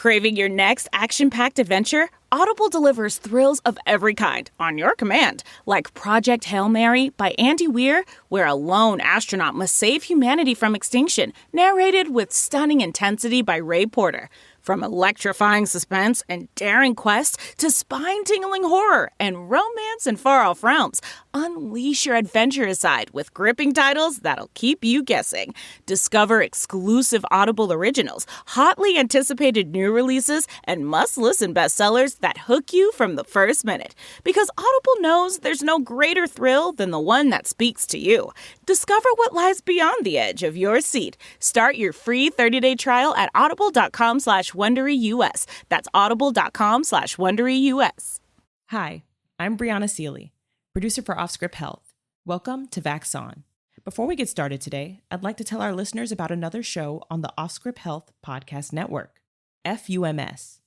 Craving your next action-packed adventure? Audible delivers thrills of every kind on your command, like Project Hail Mary by Andy Weir, where a lone astronaut must save humanity from extinction, narrated with stunning intensity by Ray Porter. From electrifying suspense and daring quest to spine-tingling horror and romance in far-off realms, unleash your adventurous side with gripping titles that'll keep you guessing. Discover exclusive Audible originals, hotly anticipated new releases, and must-listen bestsellers that hook you from the first minute. Because Audible knows there's no greater thrill than the one that speaks to you. Discover what lies beyond the edge of your seat. Start your free 30-day trial at audible.com/WonderyUS. That's audible.com/WonderyUS. Hi, I'm Brianna Seely, producer for Offscript Health. Welcome to Vax On. Before we get started today, I'd like to tell our listeners about another show on the Offscript Health Podcast Network, FUMS.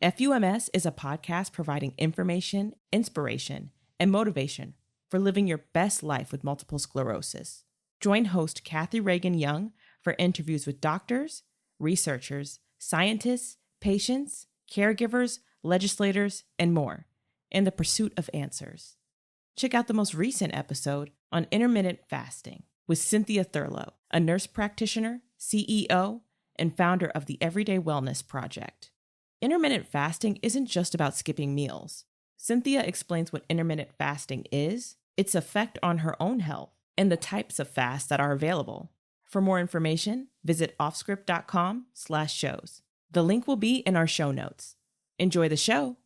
FUMS is a podcast providing information, inspiration, and motivation for living your best life with multiple sclerosis. Join host Kathy Reagan Young for interviews with doctors, researchers, scientists, patients, caregivers, legislators, and more in the pursuit of answers. Check out the most recent episode on intermittent fasting with Cynthia Thurlow, a nurse practitioner, CEO, and founder of the Everyday Wellness Project. Intermittent fasting isn't just about skipping meals. Cynthia explains what intermittent fasting is, its effect on her own health, and the types of fasts that are available. For more information, visit offscript.com/shows. The link will be in our show notes. Enjoy the show.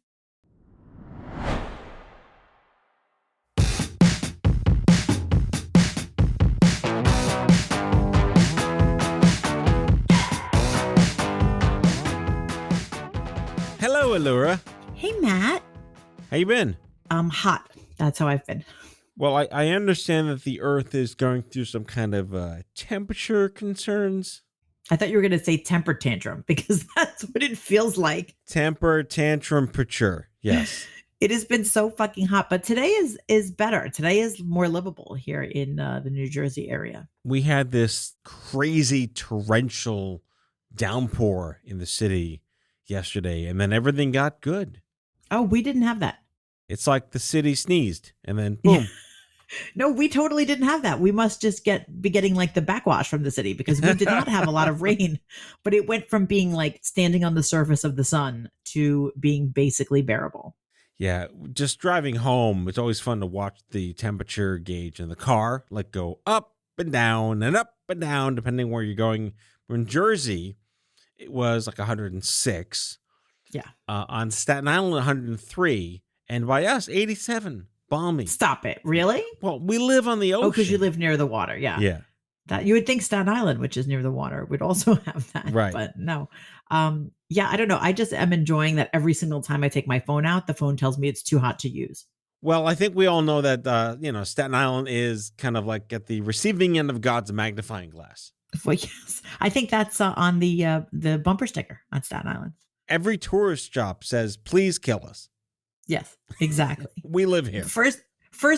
Hello, Elura. Hey, Matt. How you been? Hot. That's how I've been. Well, I understand that the Earth is going through some kind of temperature concerns. I thought you were going to say temper tantrum because that's what it feels like. Temper tantrum-perture. Yes. It has been so fucking hot, but today is better. Today is more livable here in the New Jersey area. We had this crazy torrential downpour in the city yesterday, and then everything got good. Oh, we didn't have that. It's like the city sneezed, and then boom. Yeah. No, we totally didn't have that. We must just be getting like the backwash from the city because we did not have a lot of rain, but it went from being like standing on the surface of the sun to being basically bearable. Yeah, just driving home, it's always fun to watch the temperature gauge in the car, like go up and down, depending where you're going. We're in Jersey, it was like 106. Yeah. On Staten Island, 103. And by us, 87. Balmy. Stop it. Really? Well, we live on the ocean. Oh, because you live near the water. Yeah. Yeah. That you would think Staten Island, which is near the water, would also have that. Right. But no. Yeah, I don't know. I just am enjoying that every single time I take my phone out, the phone tells me it's too hot to use. Well, I think we all know that, Staten Island is kind of like at the receiving end of God's magnifying glass. Well, yes. I think that's on the bumper sticker on Staten Island. Every tourist shop says, please kill us. Yes, exactly. We live here. First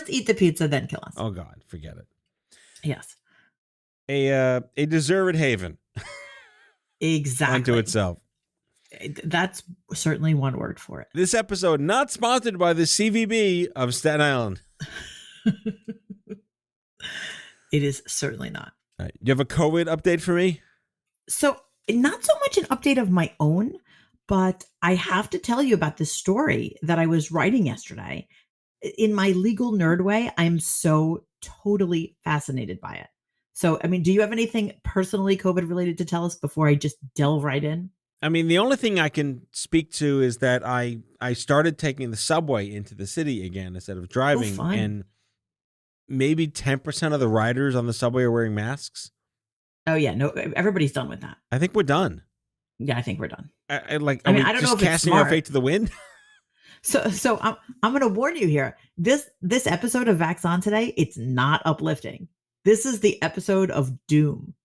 eat the pizza, then kill us. Oh, God, forget it. Yes. A deserved haven. Exactly. Unto itself. That's certainly one word for it. This episode not sponsored by the CVB of Staten Island. It is certainly not. All right. Do you have a COVID update for me? So not so much an update of my own, but I have to tell you about this story that I was writing yesterday. In my legal nerd way, I'm so totally fascinated by it. So, I mean, do you have anything personally COVID related to tell us before I just delve right in? I mean, the only thing I can speak to is that I started taking the subway into the city again instead of driving. Fine. And maybe 10% of the riders on the subway are wearing masks. Oh, yeah. No, everybody's done with that. I think we're done. Yeah, I think we're done. I mean, I don't know just if it's casting our smart. fate to the wind? So I'm going to warn you here. This episode of Vax On today, it's not uplifting. This is the episode of doom.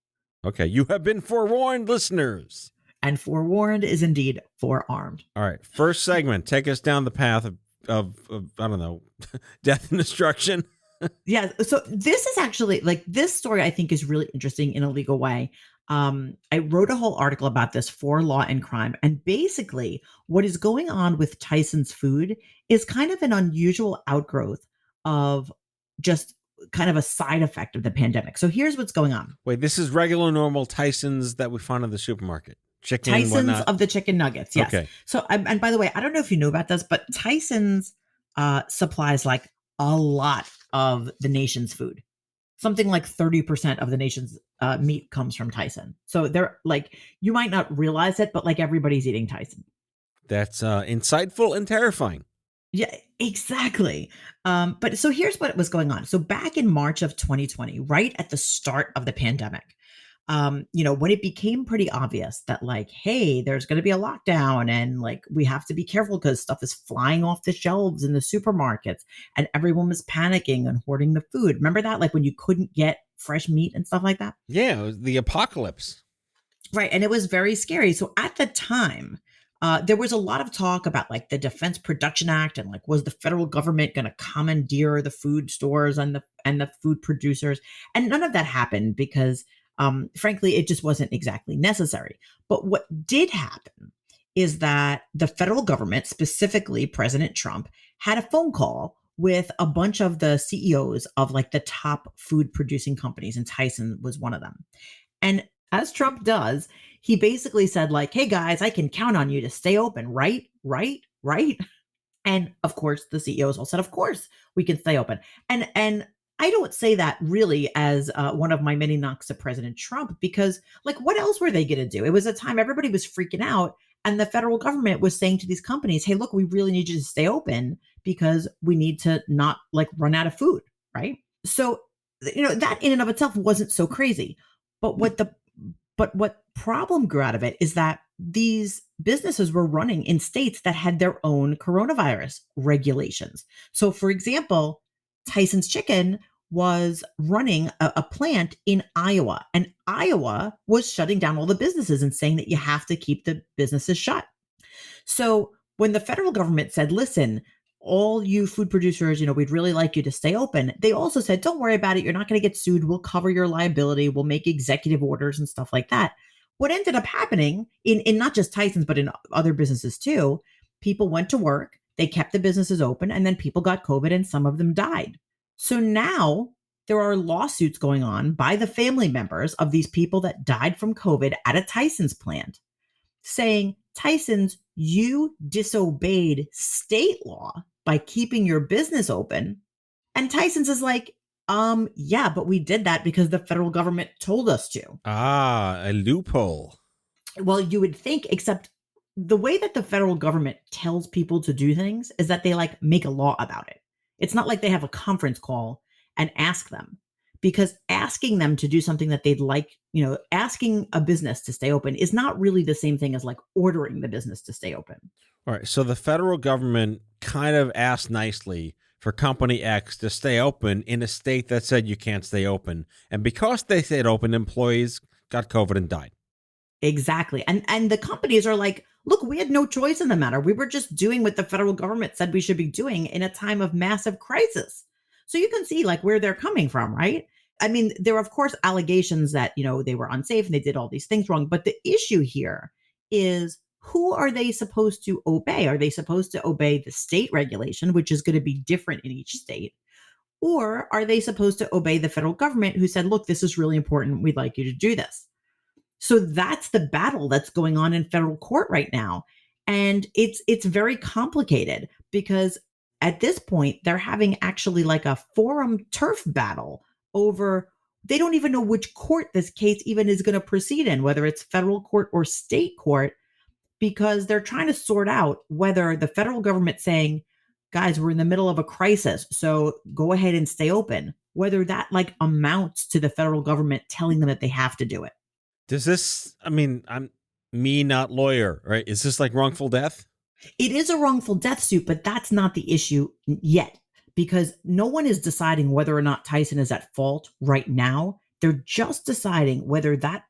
Okay, you have been forewarned, listeners. And forewarned is indeed forearmed. All right, first segment. Take us down the path of I don't know, death and destruction. Yeah. So this is actually like this story, I think, is really interesting in a legal way. I wrote a whole article about this for Law and Crime. And basically, what is going on with Tyson's food is kind of an unusual outgrowth of just kind of a side effect of the pandemic. So here's what's going on. Wait, this is regular, normal Tyson's that we find in the supermarket. Chicken, Tyson's whatnot. of the chicken nuggets. Yes. Okay. So, and by the way, I don't know if you know about this, but Tyson's supplies like a lot of the nation's food. Something like 30% of the nation's meat comes from Tyson. So they're like, you might not realize it, but like everybody's eating Tyson. That's insightful and terrifying. Yeah, exactly. But so here's what was going on. So back in March of 2020, right at the start of the pandemic, when it became pretty obvious that like, hey, there's going to be a lockdown and like we have to be careful because stuff is flying off the shelves in the supermarkets and everyone was panicking and hoarding the food. Remember that? Like when you couldn't get fresh meat and stuff like that? Yeah, it was the apocalypse. Right. And it was very scary. So at the time, there was a lot of talk about like the Defense Production Act and like was the federal government going to commandeer the food stores and the food producers, and none of that happened because frankly it just wasn't exactly necessary. But what did happen is that the federal government, specifically President Trump, had a phone call with a bunch of the CEOs of like the top food producing companies, and Tyson was one of them. And as Trump does, he basically said like, hey guys, I can count on you to stay open, right? Right. And of course, the CEOs all said, of course, we can stay open. And I don't say that really as one of my many knocks at President Trump, because like, what else were they going to do? It was a time everybody was freaking out. And the federal government was saying to these companies, hey, look, we really need you to stay open because we need to not like run out of food. Right. So, that in and of itself wasn't so crazy. But what problem grew out of it is that these businesses were running in states that had their own coronavirus regulations. So, for example, Tyson's Chicken was running a plant in Iowa, and Iowa was shutting down all the businesses and saying that you have to keep the businesses shut. So, when the federal government said, listen, all you food producers, we'd really like you to stay open. They also said, don't worry about it. You're not going to get sued. We'll cover your liability. We'll make executive orders and stuff like that. What ended up happening in not just Tyson's, but in other businesses too, people went to work, they kept the businesses open, and then people got COVID and some of them died. So now there are lawsuits going on by the family members of these people that died from COVID at a Tyson's plant, saying, Tyson's, you disobeyed state law by keeping your business open. And Tyson's is like, yeah, but we did that because the federal government told us to. Ah, a loophole. Well, you would think, except the way that the federal government tells people to do things is that they like make a law about it. It's not like they have a conference call and ask them, because asking them to do something that they'd like, asking a business to stay open is not really the same thing as like ordering the business to stay open. All right. So the federal government kind of asked nicely for company X to stay open in a state that said you can't stay open. And because they stayed open, employees got COVID and died. Exactly. And the companies are like, look, we had no choice in the matter. We were just doing what the federal government said we should be doing in a time of massive crisis. So you can see like where they're coming from, right? I mean, there are, of course, allegations that, they were unsafe and they did all these things wrong. But the issue here is, who are they supposed to obey? Are they supposed to obey the state regulation, which is going to be different in each state? Or are they supposed to obey the federal government who said, look, this is really important. We'd like you to do this. So that's the battle that's going on in federal court right now. And it's very complicated because at this point, they're having actually like a forum turf battle over, they don't even know which court this case even is going to proceed in, whether it's federal court or state court, because they're trying to sort out whether the federal government saying, guys, we're in the middle of a crisis, so go ahead and stay open, whether that like amounts to the federal government telling them that they have to do it. Does this, I'm me, not lawyer, right? Is this like wrongful death? It is a wrongful death suit, but that's not the issue yet, because no one is deciding whether or not Tyson is at fault right now. They're just deciding whether that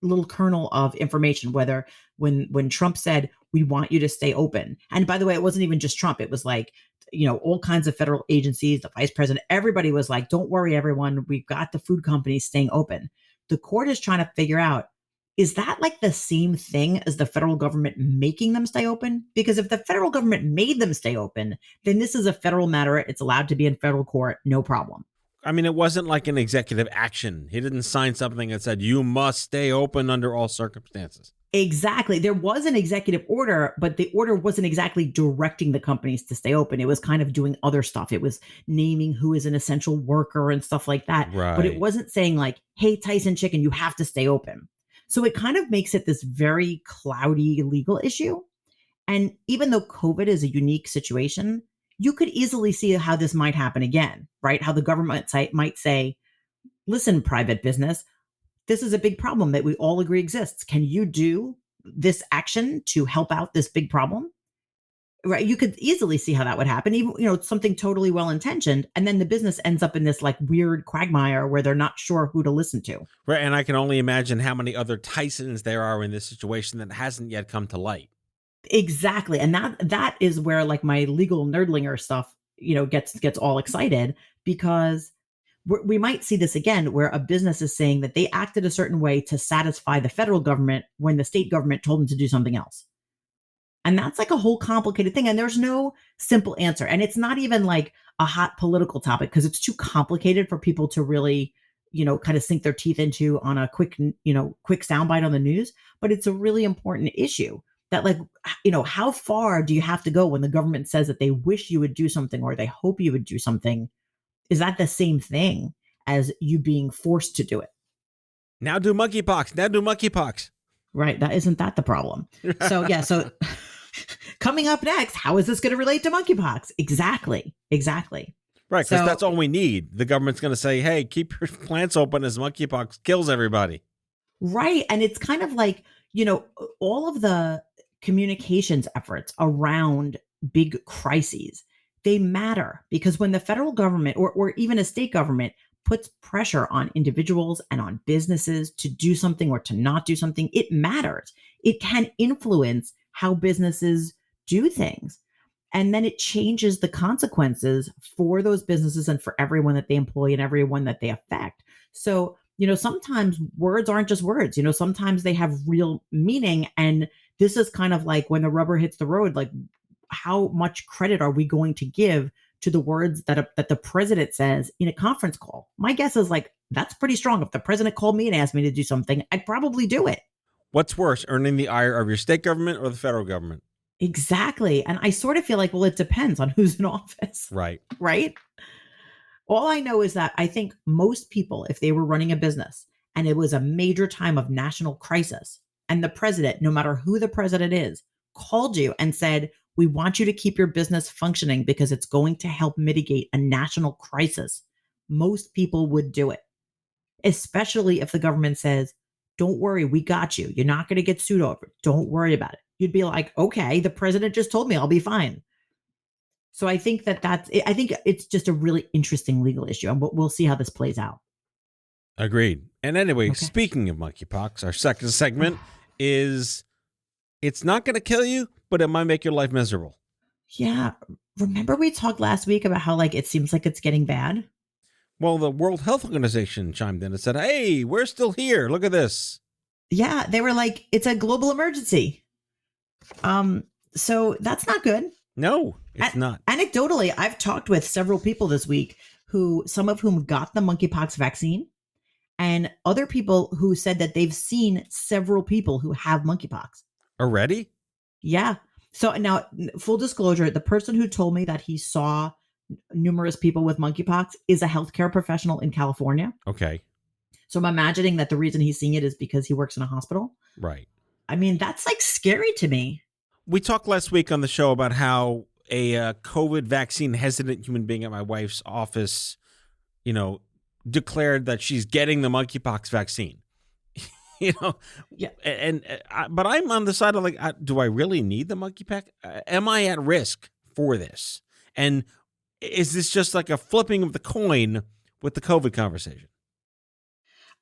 little kernel of information, whether when Trump said, we want you to stay open. And by the way, it wasn't even just Trump. It was like, all kinds of federal agencies, the vice president, everybody was like, don't worry, everyone, we've got the food companies staying open. the court is trying to figure out, is that like the same thing as the federal government making them stay open? Because if the federal government made them stay open, then this is a federal matter. It's allowed to be in federal court, no problem. I mean, it wasn't like an executive action. He didn't sign something that said you must stay open under all circumstances. Exactly. There was an executive order, but the order wasn't exactly directing the companies to stay open. It was kind of doing other stuff. It was naming who is an essential worker and stuff like that. Right. But it wasn't saying like, hey, Tyson Chicken, you have to stay open. So it kind of makes it this very cloudy legal issue. And even though COVID is a unique situation, you could easily see how this might happen again, right? How the government might say, listen, private business, this is a big problem that we all agree exists. Can you do this action to help out this big problem? Right. You could easily see how that would happen. Even, it's something totally well-intentioned. And then the business ends up in this like weird quagmire where they're not sure who to listen to. Right. And I can only imagine how many other Tysons there are in this situation that hasn't yet come to light. Exactly. And that is where like my legal nerdlinger stuff, gets all excited, because we might see this again where a business is saying that they acted a certain way to satisfy the federal government when the state government told them to do something else. And that's like a whole complicated thing. And there's no simple answer. And it's not even like a hot political topic because it's too complicated for people to really, kind of sink their teeth into on a quick soundbite on the news. But it's a really important issue that like, how far do you have to go when the government says that they wish you would do something or they hope you would do something? Is that the same thing as you being forced to do it? Now do monkeypox. Right. Isn't that the problem? So, yeah. So coming up next, how is this going to relate to monkeypox? Exactly. Right. Because that's all we need. The government's going to say, hey, keep your plants open as monkeypox kills everybody. Right. And it's kind of like, all of the communications efforts around big crises, they matter because when the federal government or even a state government puts pressure on individuals and on businesses to do something or to not do something, it matters. It can influence how businesses do things. And then it changes the consequences for those businesses and for everyone that they employ and everyone that they affect. So, sometimes words aren't just words, sometimes they have real meaning. And this is kind of like when the rubber hits the road, like, how much credit are we going to give to the words that the president says in a conference call? My guess is like, that's pretty strong. If the president called me and asked me to do something, I'd probably do it. What's worse, earning the ire of your state government or the federal government? Exactly. And I sort of feel like, well, it depends on who's in office. Right. Right. All I know is that I think most people, if they were running a business and it was a major time of national crisis and the president, no matter who the president is, called you and said, we want you to keep your business functioning because it's going to help mitigate a national crisis, most people would do it, especially if the government says, don't worry, we got you. You're not going to get sued over it. Don't worry about it. You'd be like, okay, the president just told me I'll be fine. So I think I think it's just a really interesting legal issue, and we'll see how this plays out. Agreed. And anyway, Speaking of monkeypox, our second segment is it's not going to kill you, but it might make your life miserable. Yeah. Remember we talked last week about how like it seems like it's getting bad? Well, the World Health Organization chimed in and said, hey, we're still here. Look at this. Yeah. They were like, it's a global emergency. So that's not good. No, it's not. Anecdotally, I've talked with several people this week some of whom got the monkeypox vaccine, and other people who said that they've seen several people who have monkeypox. Already? Yeah. So now, full disclosure, the person who told me that he saw numerous people with monkeypox is a healthcare professional in California. Okay. So I'm imagining that the reason he's seeing it is because he works in a hospital. Right. I mean, that's like scary to me. We talked last week on the show about how a COVID vaccine hesitant human being at my wife's office, declared that she's getting the monkeypox vaccine. Yeah. But I'm on the side of like, do I really need the monkeypox? Am I at risk for this? And is this just like a flipping of the coin with the COVID conversation?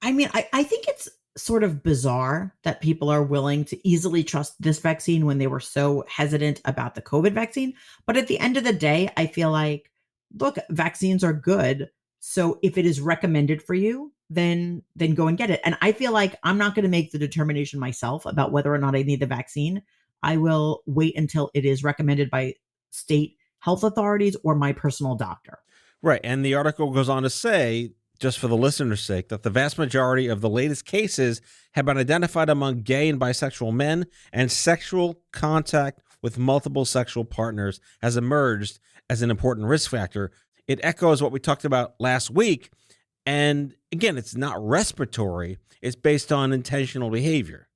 I mean, I think it's sort of bizarre that people are willing to easily trust this vaccine when they were so hesitant about the COVID vaccine. But at the end of the day, I feel like, look, vaccines are good. So if it is recommended for you, then go and get it. And I feel like I'm not going to make the determination myself about whether or not I need the vaccine. I will wait until it is recommended by state health authorities or my personal doctor. Right. And the article goes on to say, just for the listener's sake, that the vast majority of the latest cases have been identified among gay and bisexual men, and sexual contact with multiple sexual partners has emerged as an important risk factor. It echoes what we talked about last week. And again, it's not respiratory. It's based on intentional behavior.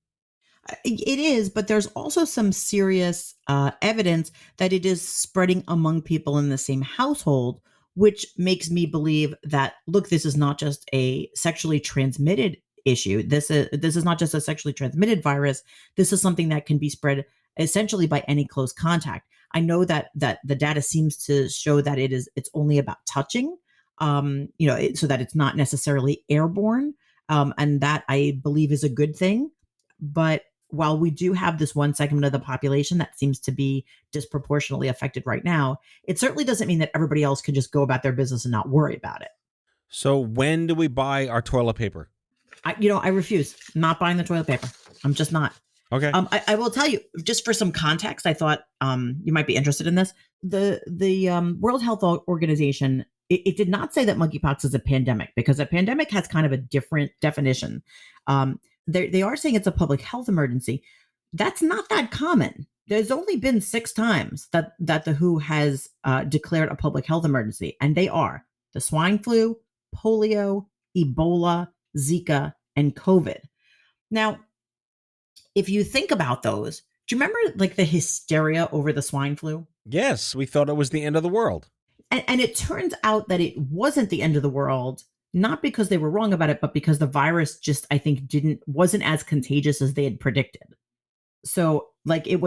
It is, but there's also some serious evidence that it is spreading among people in the same household, which makes me believe that, look, this is not just a sexually transmitted issue. This is not just a sexually transmitted virus. This is something that can be spread essentially by any close contact. I know that the data seems to show that it's only about touching, so that it's not necessarily airborne, and that I believe is a good thing. But while we do have this one segment of the population that seems to be disproportionately affected right now, it certainly doesn't mean that everybody else can just go about their business and not worry about it. So when do we buy our toilet paper? I refuse. I'm not buying the toilet paper. I'm just not. Okay. I will tell you, just for some context, I thought you might be interested in this. The World Health Organization, it did not say that monkeypox is a pandemic, because a pandemic has kind of a different definition. They are saying it's a public health emergency. That's not that common. There's only been 6 times that the WHO has declared a public health emergency, and they are the swine flu, polio, Ebola, Zika, and COVID. Now, if you think about those, do you remember like the hysteria over the swine flu? Yes, we thought it was the end of the world. And it turns out that it wasn't the end of the world, not because they were wrong about it, but because the virus just, I think, wasn't as contagious as they had predicted. So like it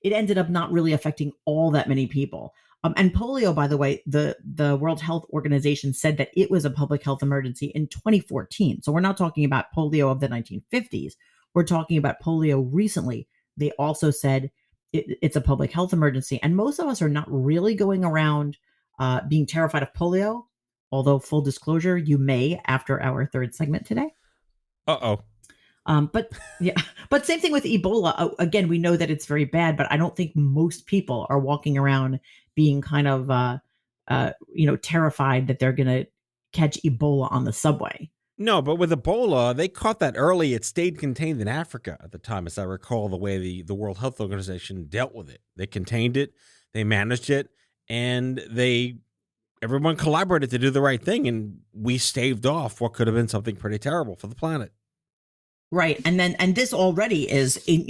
ended up not really affecting all that many people. And polio, by the way, the World Health Organization said that it was a public health emergency in 2014. So we're not talking about polio of the 1950s. We're talking about polio recently. They also said it's a public health emergency. And most of us are not really going around being terrified of polio, although full disclosure, you may after our third segment today. Uh-oh. But same thing with Ebola. Again, we know that it's very bad, but I don't think most people are walking around being kind of, terrified that they're going to catch Ebola on the subway. No, but with Ebola, they caught that early. It stayed contained in Africa at the time, as I recall, the way the World Health Organization dealt with it. They contained it, they managed it, and everyone collaborated to do the right thing, and we staved off what could have been something pretty terrible for the planet. Right. And this already is in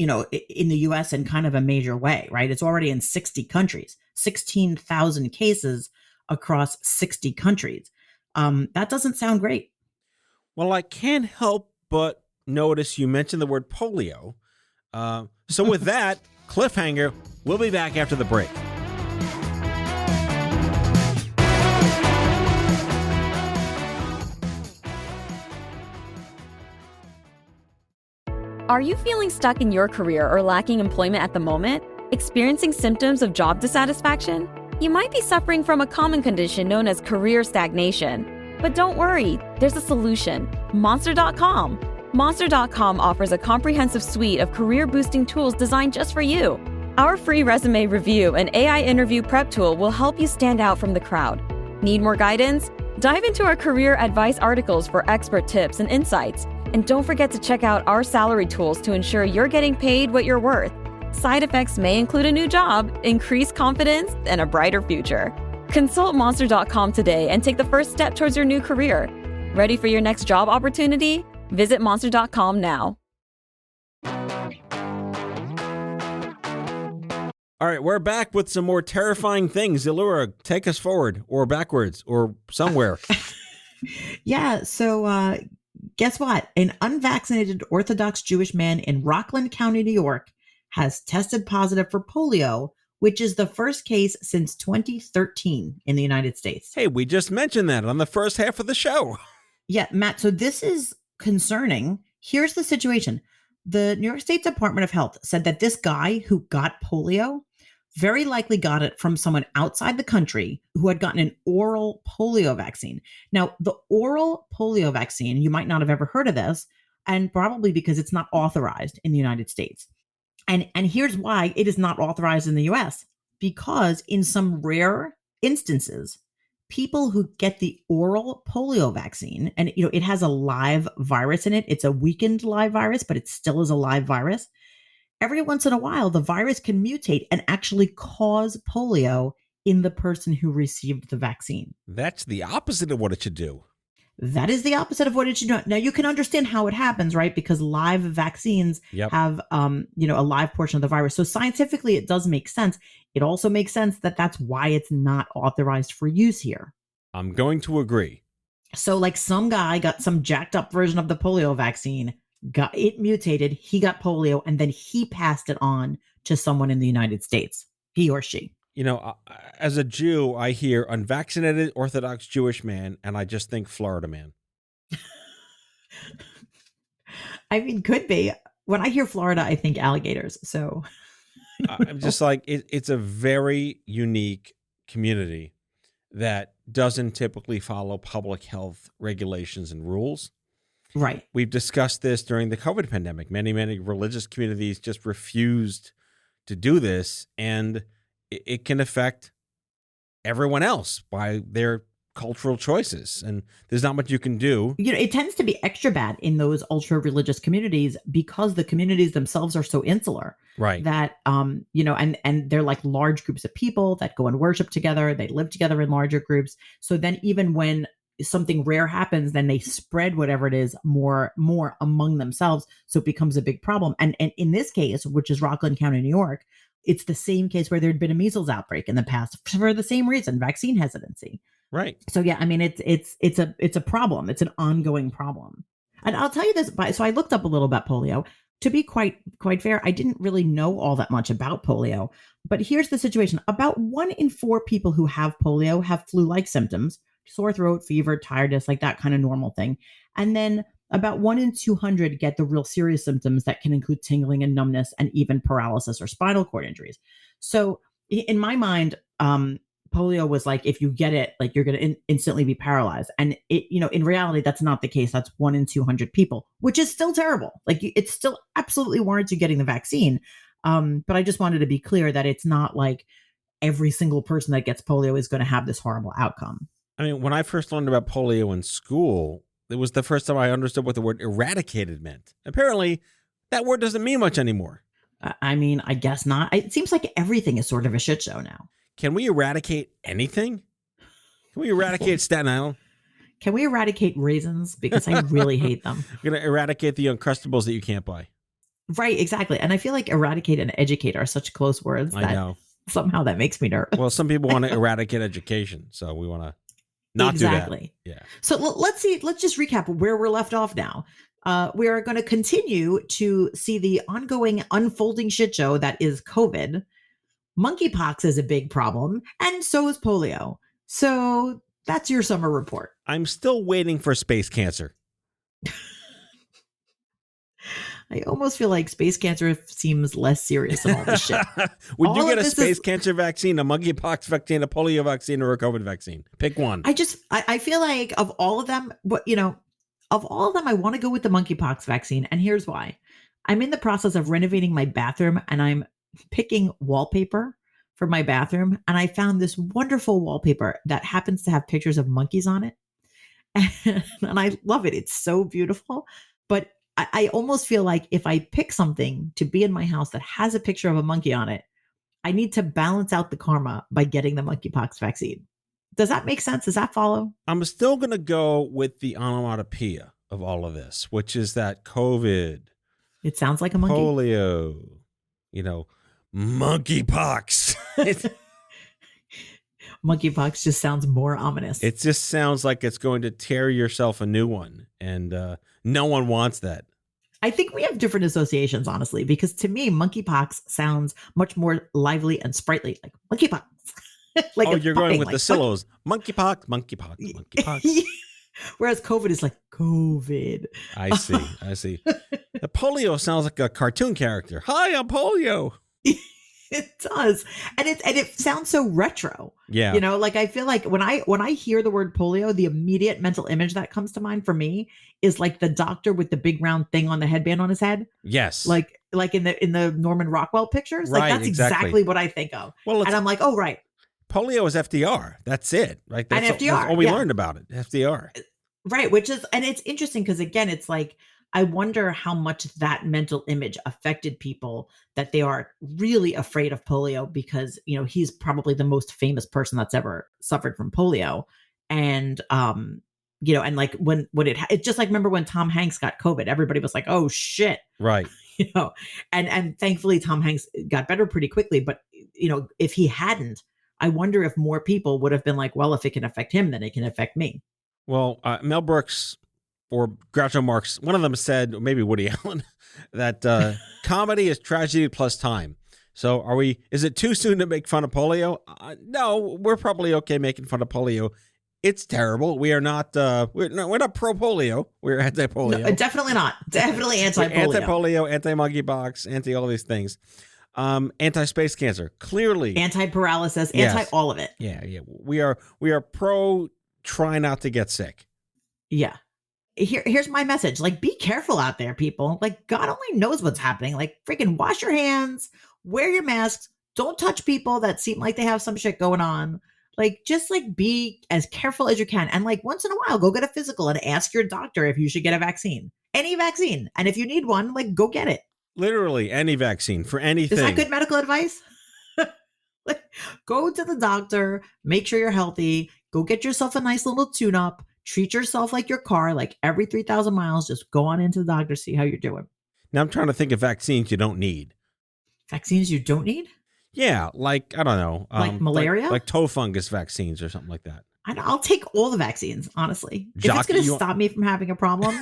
the US in kind of a major way, right? It's already in 60 countries, 16,000 cases across 60 countries. That doesn't sound great. Well, I can't help but notice you mentioned the word polio. So with that cliffhanger, we'll be back after the break. Are you feeling stuck in your career or lacking employment at the moment? Experiencing symptoms of job dissatisfaction? You might be suffering from a common condition known as career stagnation. But don't worry, there's a solution. Monster.com. Monster.com offers a comprehensive suite of career-boosting tools designed just for you. Our free resume review and AI interview prep tool will help you stand out from the crowd. Need more guidance? Dive into our career advice articles for expert tips and insights. And don't forget to check out our salary tools to ensure you're getting paid what you're worth. Side effects may include a new job, increased confidence, and a brighter future. Consult Monster.com today and take the first step towards your new career. Ready for your next job opportunity? Visit Monster.com now. All right, we're back with some more terrifying things. Elura, take us forward or backwards or somewhere. Yeah, so guess what? An unvaccinated Orthodox Jewish man in Rockland County, New York, has tested positive for polio, which is the first case since 2013 in the United States. Hey, we just mentioned that on the first half of the show. Yeah, Matt, so this is concerning. Here's the situation. The New York State Department of Health said that this guy who got polio very likely got it from someone outside the country who had gotten an oral polio vaccine. Now, the oral polio vaccine, you might not have ever heard of this, and probably because it's not authorized in the United States. And here's why it is not authorized in the US. Because in some rare instances, people who get the oral polio vaccine, and it has a live virus in it. It's a weakened live virus, but it still is a live virus. Every once in a while, the virus can mutate and actually cause polio in the person who received the vaccine. That's the opposite of what it should do. That is the opposite of what it should do. Now, you can understand how it happens, right? Because live vaccines have, a live portion of the virus. So scientifically, it does make sense. It also makes sense that that's why it's not authorized for use here. I'm going to agree. So like some guy got some jacked up version of the polio vaccine, got it mutated, he got polio, and then he passed it on to someone in the United States, he or she. As a Jew, I hear unvaccinated Orthodox Jewish man, and I just think Florida man. I mean, could be. When I hear Florida, I think alligators. So I'm just like, it's a very unique community that doesn't typically follow public health regulations and rules. Right. We've discussed this during the COVID pandemic. Many, many religious communities just refused to do this, and it can affect everyone else by their cultural choices. And there's not much you can do. It tends to be extra bad in those ultra religious communities because the communities themselves are so insular. Right. That, and they're like large groups of people that go and worship together. They live together in larger groups. So then even when something rare happens, then they spread whatever it is more among themselves. So it becomes a big problem. And in this case, which is Rockland County, New York, it's the same case where there'd been a measles outbreak in the past for the same reason, vaccine hesitancy. Right. So yeah, I mean, it's a problem. It's an ongoing problem. And I'll tell you this, so I looked up a little about polio. To be quite fair, I didn't really know all that much about polio, but here's the situation. About 1 in 4 people who have polio have flu-like symptoms, sore throat, fever, tiredness, like that kind of normal thing. And then about 1 in 200 get the real serious symptoms that can include tingling and numbness and even paralysis or spinal cord injuries. So in my mind, polio was like, if you get it, like you're going to instantly be paralyzed. And in reality, that's not the case. That's 1 in 200 people, which is still terrible. Like it's still absolutely warrants you getting the vaccine. But I just wanted to be clear that it's not like every single person that gets polio is going to have this horrible outcome. I mean, when I first learned about polio in school, it was the first time I understood what the word eradicated meant. Apparently, that word doesn't mean much anymore. I mean, I guess not. It seems like everything is sort of a shit show now. Can we eradicate anything? Can we eradicate Staten Island? Can we eradicate raisins? Because I really hate them. We're going to eradicate the Uncrustables that you can't buy. Right, exactly. And I feel like eradicate and educate are such close words I know. Somehow that makes me nervous. Well, some people want to eradicate education, so we want to not do that. Yeah. So let's just recap where we're left off now. We are going to continue to see the ongoing unfolding shit show that is COVID. Monkeypox is a big problem, and so is polio. So that's your summer report. I'm still waiting for space cancer. I almost feel like space cancer seems less serious than all this shit. Would you get a space cancer vaccine, a monkeypox vaccine, a polio vaccine, or a COVID vaccine? Pick one. I feel like of all of them, I want to go with the monkeypox vaccine. And here's why. I'm in the process of renovating my bathroom and I'm picking wallpaper for my bathroom. And I found this wonderful wallpaper that happens to have pictures of monkeys on it. And I love it. It's so beautiful. But I almost feel like if I pick something to be in my house that has a picture of a monkey on it, I need to balance out the karma by getting the monkeypox vaccine. Does that make sense? Does that follow? I'm still going to go with the onomatopoeia of all of this, which is that COVID. It sounds like a monkey. Polio, monkeypox. Monkeypox just sounds more ominous. It just sounds like it's going to tear yourself a new one. And no one wants that. I think we have different associations, honestly, because to me, monkeypox sounds much more lively and sprightly, like monkeypox. Like you're going with the syllables. Monkeypox, monkeypox, monkeypox. Whereas COVID is like COVID. I see. The polio sounds like a cartoon character. Hi, I'm polio. It does. And it sounds so retro. Yeah. You know, like I feel like when I hear the word polio, the immediate mental image that comes to mind for me is like the doctor with the big round thing on the headband on his head. Yes. Like in the Norman Rockwell pictures. Right, Like that's exactly what I think of. Well, and I'm like, oh, right. Polio is FDR. That's it. Right. And FDR. That's all we learned about it. FDR. Right. Which is, and it's interesting because again, it's like, I wonder how much that mental image affected people that they are really afraid of polio because, you know, he's probably the most famous person that's ever suffered from polio. And, you know, and like when it's just like, remember when Tom Hanks got COVID, everybody was like, oh shit. Right. You know, and thankfully Tom Hanks got better pretty quickly. But, you know, if he hadn't, I wonder if more people would have been like, well, if it can affect him, then it can affect me. Well, Mel Brooks or Groucho Marx, one of them said, or maybe Woody Allen, that comedy is tragedy plus time. So is it too soon to make fun of polio? No, we're probably okay making fun of polio. It's terrible. We are not, we're not pro polio. We're anti polio. No, definitely not. Definitely anti polio. Anti polio, anti monkeypox, anti all these things. Anti space cancer, clearly. Anti paralysis, Yes. anti all of it. Yeah. We are pro try not to get sick. Yeah. Here's my message. Like, be careful out there, people. Like, God only knows what's happening. Like, freaking wash your hands, wear your masks, don't touch people that seem like they have some shit going on. Like, just like be as careful as you can. And like once in a while, go get a physical and ask your doctor if you should get a vaccine. Any vaccine. And if you need one, like go get it. Literally any vaccine for anything. Is that good medical advice? Like, go to the doctor, make sure you're healthy, go get yourself a nice little tune-up. Treat yourself like your car, like every 3,000 miles, just go on into the doctor, see how you're doing. Now I'm trying to think of vaccines you don't need. Vaccines you don't need? Yeah, like, I don't know. Like malaria? Like toe fungus vaccines or something like that. I'll take all the vaccines, honestly. If Jockey, it's going to stop me from having a problem.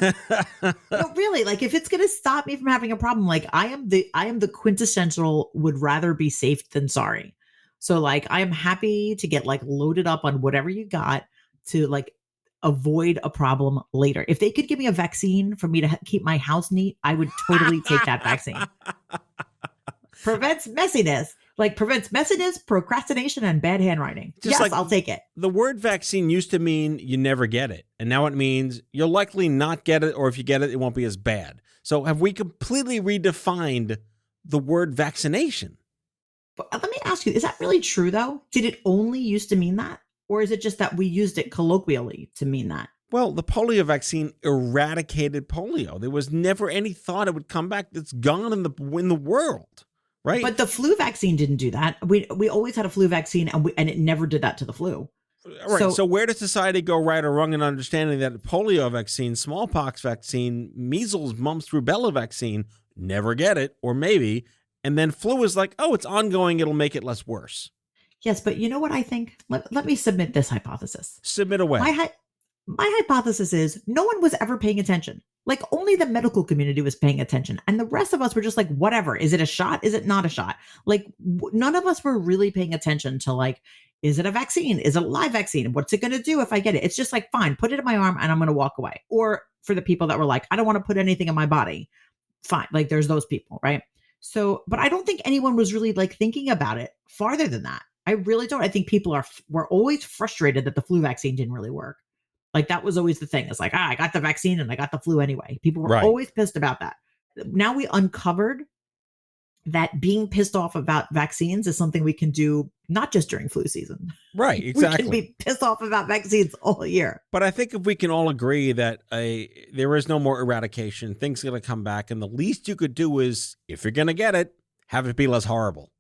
No, really, like if it's going to stop me from having a problem, like I am the quintessential would rather be safe than sorry. So like I am happy to get like loaded up on whatever you got to like avoid a problem later. If they could give me a vaccine for me to keep my house neat, I would totally take that vaccine. Prevents messiness, procrastination, and bad handwriting. Just yes, like I'll take it. The word vaccine used to mean you never get it. And now it means you'll likely not get it, or if you get it, it won't be as bad. So have we completely redefined the word vaccination? But let me ask you, is that really true though? Did it only used to mean that? Or is it just that we used it colloquially to mean that? Well, the polio vaccine eradicated polio. There was never any thought it would come back. It's gone in the world, right? But the flu vaccine didn't do that. We always had a flu vaccine, and it never did that to the flu. Right. So where does society go right or wrong in understanding that polio vaccine, smallpox vaccine, measles, mumps, rubella vaccine, never get it, or maybe, and then flu is like, oh, it's ongoing. It'll make it less worse. Yes, but you know what I think? Let me submit this hypothesis. Submit away. My hypothesis is no one was ever paying attention. Like only the medical community was paying attention. And the rest of us were just like, whatever. Is it a shot? Is it not a shot? Like none of us were really paying attention to like, is it a vaccine? Is it a live vaccine? What's it going to do if I get it? It's just like, fine, put it in my arm and I'm going to walk away. Or for the people that were like, I don't want to put anything in my body. Fine. Like there's those people, right? So, but I don't think anyone was really like thinking about it farther than that. I really don't. I think people were always frustrated that the flu vaccine didn't really work. Like that was always the thing. It's like, I got the vaccine and I got the flu anyway. People were always pissed about that. Now we uncovered that being pissed off about vaccines is something we can do not just during flu season. Right, exactly. We can be pissed off about vaccines all year. But I think if we can all agree that there is no more eradication, things are going to come back. And the least you could do is, if you're going to get it, have it be less horrible.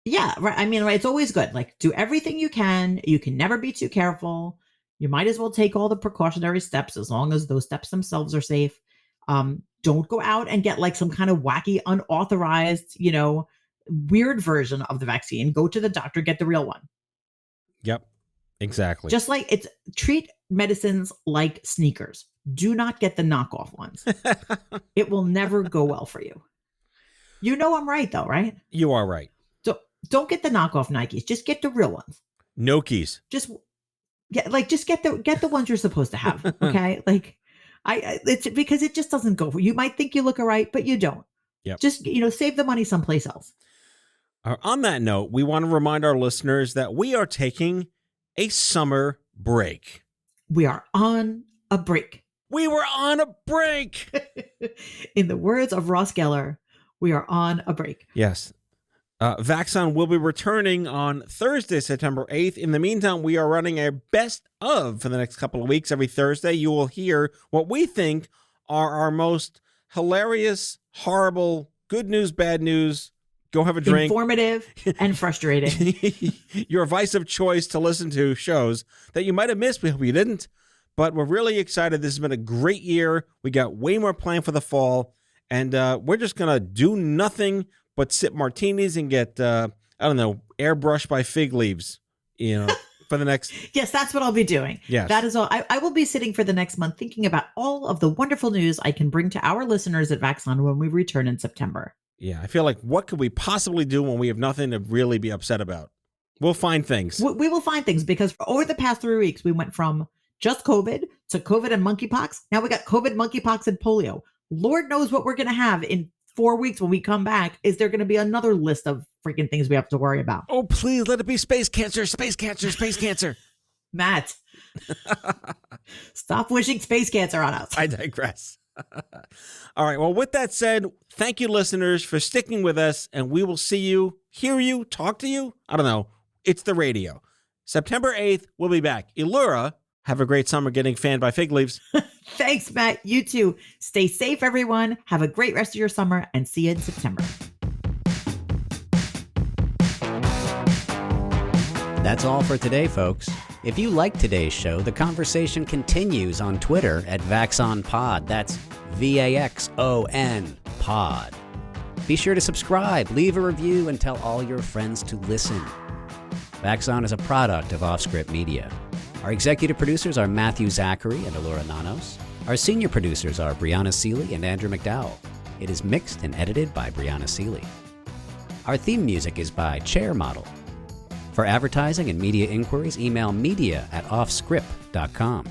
Yeah, right. I mean, right, it's always good. Like do everything you can. You can never be too careful. You might as well take all the precautionary steps as long as those steps themselves are safe. Don't go out and get like some kind of wacky, unauthorized, weird version of the vaccine. Go to the doctor, get the real one. Yep, exactly. Just like treat medicines like sneakers. Do not get the knockoff ones. It will never go well for you. You know I'm right though, right? You are right. So don't get the knockoff Nikes. Just get the real ones. Nokis. Just get the ones you're supposed to have. Okay. Like it's because it just doesn't go for you. You might think you look all right, but you don't. Yep. Just, save the money someplace else. On that note, we want to remind our listeners that we are taking a summer break. We are on a break. We were on a break. In the words of Ross Geller, we are on a break. Yes. Vaxon will be returning on Thursday, September 8th. In the meantime, we are running a best of for the next couple of weeks. Every Thursday, you will hear what we think are our most hilarious, horrible, good news, bad news, go have a drink, informative and frustrating, your advice of choice to listen to shows that you might have missed. We hope you didn't. But we're really excited. This has been a great year. We got way more planned for the fall. And we're just going to do nothing but sip martinis and get, airbrushed by fig leaves, for the next. Yes, that's what I'll be doing. Yes. That is all. I will be sitting for the next month thinking about all of the wonderful news I can bring to our listeners at Vaxon when we return in September. Yeah, I feel like what could we possibly do when we have nothing to really be upset about? We'll find things. We will find things because over the past 3 weeks, we went from just COVID to COVID and monkeypox. Now we got COVID, monkeypox, and polio. Lord knows what we're going to have in 4 weeks when we come back. Is there going to be another list of freaking things we have to worry about? Oh, please let it be space cancer, space cancer, space cancer. Matt, stop wishing space cancer on us. I digress. All right. Well, with that said, thank you, listeners, for sticking with us, and we will see you, hear you, talk to you. I don't know. It's the radio. September 8th, we'll be back. Elura, have a great summer getting fanned by fig leaves. Thanks, Matt. You too. Stay safe, everyone. Have a great rest of your summer, and see you in September. That's all for today, folks. If you like today's show, the conversation continues on Twitter at VaxonPod. That's VAXON Pod. Be sure to subscribe, leave a review, and tell all your friends to listen. Vaxon is a product of Offscript Media. Our executive producers are Matthew Zachary and Elura Nanos. Our senior producers are Brianna Seeley and Andrew McDowell. It is mixed and edited by Brianna Seeley. Our theme music is by Chair Model. For advertising and media inquiries, email media@offscript.com.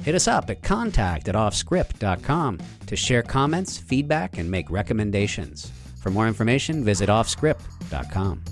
Hit us up at contact@offscript.com to share comments, feedback, and make recommendations. For more information, visit offscript.com.